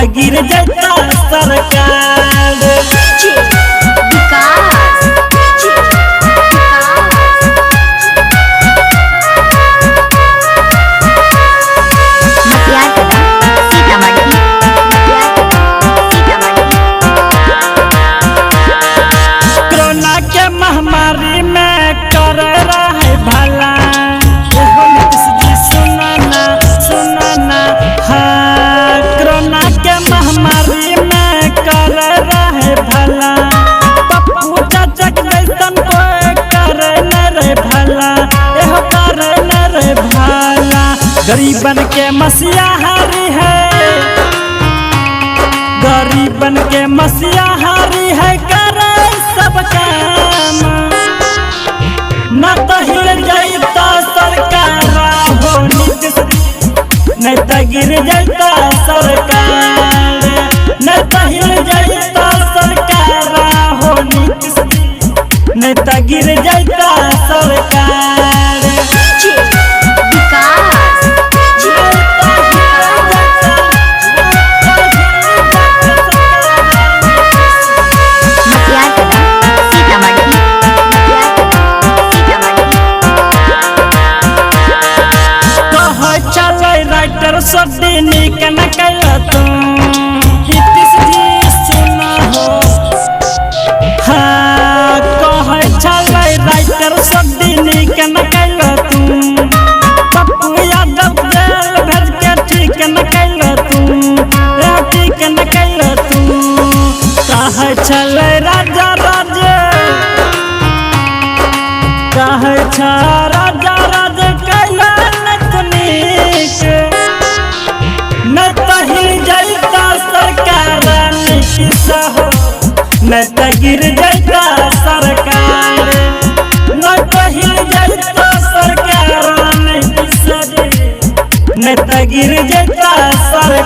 गिर जाता सरकार। कोरोना के महामारी में कर रहे भला, सुनाना हाँ। कोरोना के महामारी में कर रहे भला, पप्पू चाचा जैसन कोई कर न रे भला, एहो कर न रे भला। गरीबन के मसीहारी है, गरीबन के मसीहारी है, करे सब काम। न तो हिल जाता सरकार हो नीतीश, नहीं तो गिर जाता सरकार। नहीं तो हिल जाता सरकार हो नीतीश, नहीं तो गिर जाता सरकार। सदी निक न कैल तुम नीतीश जी सुना हो हाँ। कहे छलै राइटर सदी निक न कैल तुम, पप्पू यादव जेल भेज के ठीक न कैल तुम, ठीक न कैल तुम। कहे छलै राजा राजे, कहे छ राजा राजे कैल नहीं तो हिल जाता सरकार नीतीश हो, नहीं तो गिर जाता सरकार। नहीं तो हिल जाता सरकार नीतीश, नहीं तो गिर जाता सरकार।